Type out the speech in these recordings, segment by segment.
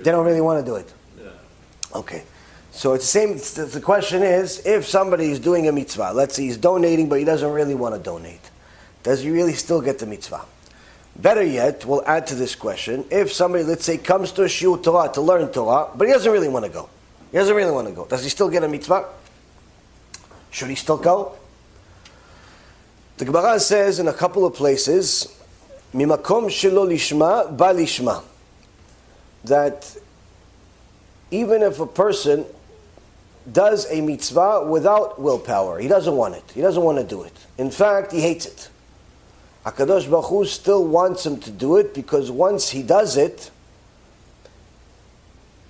They don't really want to do it. Yeah. Okay. So it's the same. The question is, if somebody is doing a mitzvah, let's say he's donating, but he doesn't really want to donate, does he really still get the mitzvah? Better yet, we'll add to this question, if somebody, let's say, comes to a Shiur Torah to learn Torah, but he doesn't really want to go. He doesn't really want to go. Does he still get a mitzvah? Should he still go? The Gemara says in a couple of places, Mimakom shelo lishma ba lishma, that even if a person does a mitzvah without willpower, he doesn't want it. He doesn't want to do it. In fact, he hates it. HaKadosh Baruch Hu still wants him to do it, because once he does it,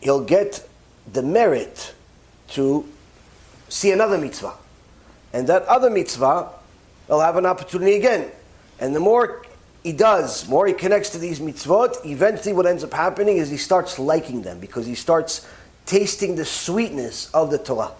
he'll get the merit to see another mitzvah. And that other mitzvah, he'll have an opportunity again. And the more he does, more he connects to these mitzvot, eventually what ends up happening is he starts liking them, because he starts tasting the sweetness of the Torah.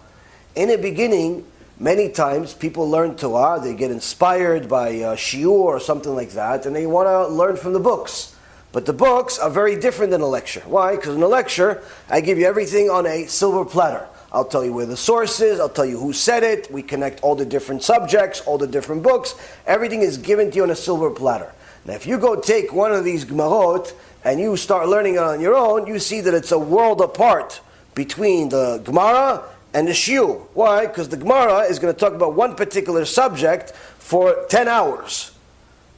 In the beginning, many times people learn Torah, they get inspired by Shiur or something like that, and they want to learn from the books. But the books are very different than a lecture. Why? Because in a lecture, I give you everything on a silver platter. I'll tell you where the source is, I'll tell you who said it, we connect all the different subjects, all the different books, everything is given to you on a silver platter. Now if you go take one of these Gemarot and you start learning it on your own, you see that it's a world apart between the Gemara and the Shiur. Why? Because the Gemara is going to talk about one particular subject for 10 hours.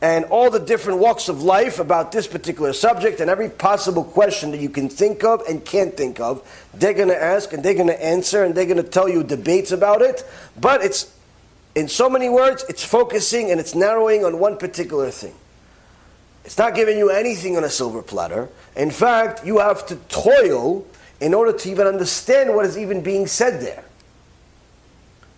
And all the different walks of life about this particular subject, and every possible question that you can think of and can't think of, they're going to ask and they're going to answer and they're going to tell you debates about it. But it's, in so many words, it's focusing and it's narrowing on one particular thing. It's not giving you anything on a silver platter. In fact, you have to toil in order to even understand what is even being said there.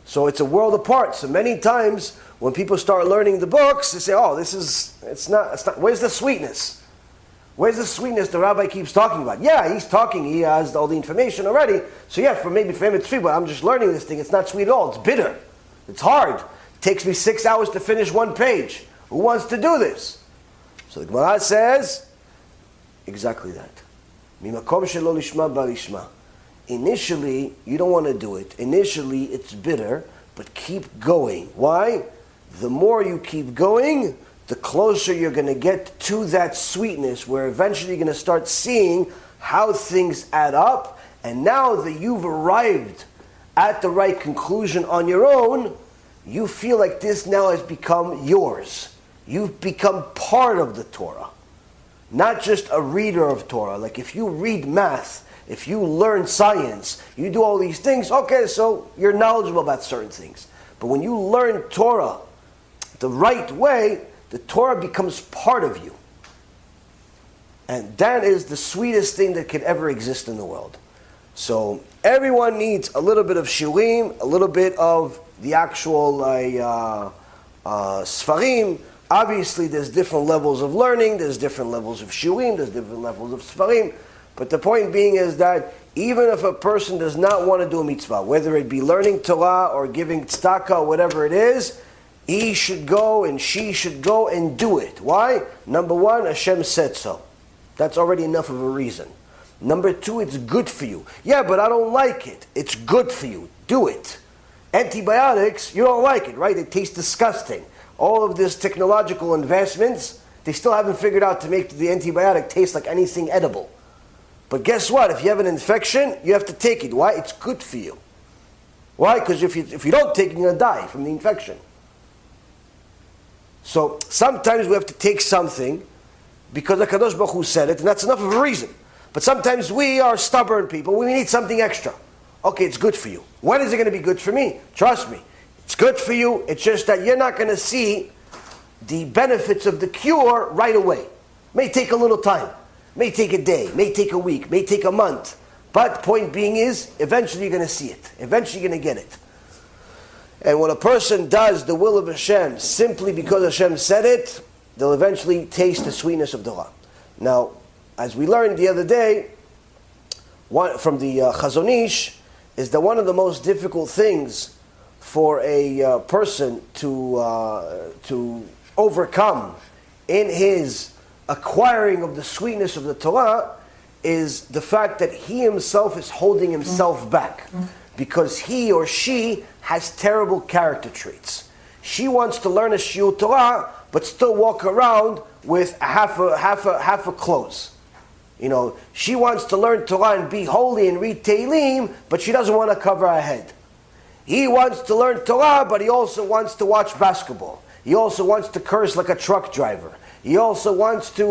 So it's a world apart. So many times when people start learning the books, they say, oh, it's not, where's the sweetness? Where's the sweetness the rabbi keeps talking about? Yeah, he's talking, he has all the information already. So yeah, for him it's sweet, but I'm just learning this thing. It's not sweet at all. It's bitter. It's hard. It takes me 6 hours to finish one page. Who wants to do this? So the Gemara says exactly that. Mimakom shelo lishma ba lishma. Initially, you don't want to do it. Initially, it's bitter, but keep going. Why? The more you keep going, the closer you're going to get to that sweetness, where eventually you're going to start seeing how things add up. And now that you've arrived at the right conclusion on your own, you feel like this now has become yours. You've become part of the Torah. Not just a reader of Torah. Like if you read math, if you learn science, you do all these things, okay, so you're knowledgeable about certain things. But when you learn Torah the right way, the Torah becomes part of you. And that is the sweetest thing that could ever exist in the world. So everyone needs a little bit of shiurim, a little bit of the actual sfarim. Obviously, there's different levels of learning, there's different levels of shiurim, there's different levels of sfarim. But the point being is that even if a person does not want to do a mitzvah, whether it be learning Torah or giving tzedakah or whatever it is, he should go and she should go and do it. Why? Number one, Hashem said so. That's already enough of a reason. Number two, it's good for you. Yeah, but I don't like it. It's good for you. Do it. Antibiotics, you don't like it, right? It tastes disgusting. All of these technological advancements, they still haven't figured out to make the antibiotic taste like anything edible. But guess what? If you have an infection, you have to take it. Why? It's good for you. Why? Because if you don't take it, you're going to die from the infection. So sometimes we have to take something because HaKadosh Baruch Hu said it, and that's enough of a reason. But sometimes we are stubborn people. We need something extra. Okay, it's good for you. When is it going to be good for me? Trust me. It's good for you. It's just that you're not going to see the benefits of the cure right away. It may take a little time. May take a day, may take a week, may take a month. But point being is, eventually you're going to see it. Eventually you're going to get it. And when a person does the will of Hashem simply because Hashem said it, they'll eventually taste the sweetness of Torah. Now, as we learned the other day, from the Chazon Ish, is that one of the most difficult things for a person to overcome in his acquiring of the sweetness of the Torah is the fact that he himself is holding himself back because he or she has terrible character traits. She wants to learn a Shiur Torah, but still walk around with half a clothes. You know, she wants to learn Torah and be holy and read Tehillim, but she doesn't want to cover her head. He wants to learn Torah, but he also wants to watch basketball. He also wants to curse like a truck driver. He also wants to,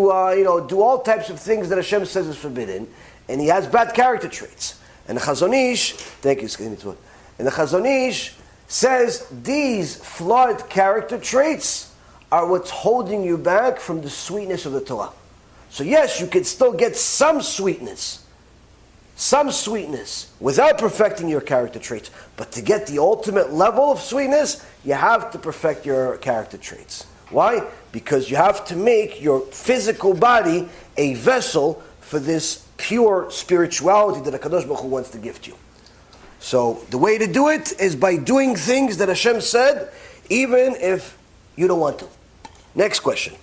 do all types of things that Hashem says is forbidden, and he has bad character traits. And the Chazon Ish, thank you, and the Chazon Ish says these flawed character traits are what's holding you back from the sweetness of the Torah. So yes, you can still get some sweetness without perfecting your character traits. But to get the ultimate level of sweetness, you have to perfect your character traits. Why? Because you have to make your physical body a vessel for this pure spirituality that HaKadosh Baruch Hu wants to gift you. So the way to do it is by doing things that Hashem said, even if you don't want to. Next question.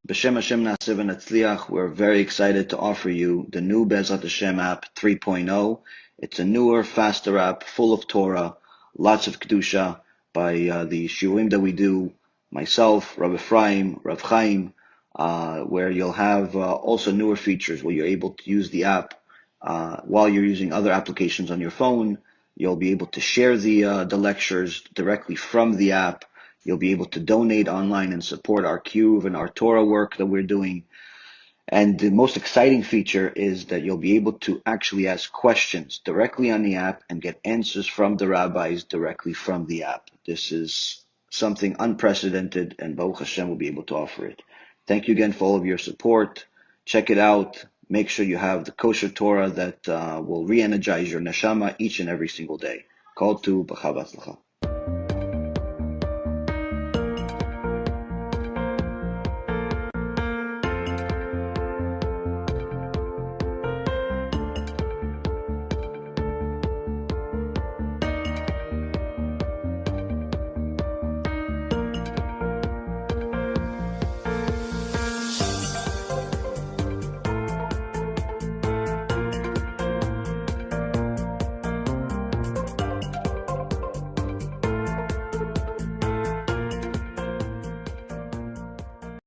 B'Shem Hashem Na'aseh v'Natzliach, we're very excited to offer you the new Be'ezrat Hashem app 3.0. It's a newer, faster app full of Torah, lots of Kedusha by the Shiurim that we do, myself, Rav Ephraim, Rav Chaim, where you'll have also newer features where you're able to use the app while you're using other applications on your phone. You'll be able to share the lectures directly from the app. You'll be able to donate online and support our Kiruv and our Torah work that we're doing. And the most exciting feature is that you'll be able to actually ask questions directly on the app and get answers from the rabbis directly from the app. This is something unprecedented, and Baruch Hashem will be able to offer it. Thank you again for all of your support. Check it out. Make sure you have the kosher Torah that will re-energize your neshama each and every single day. Call to B'chava Tzlacha.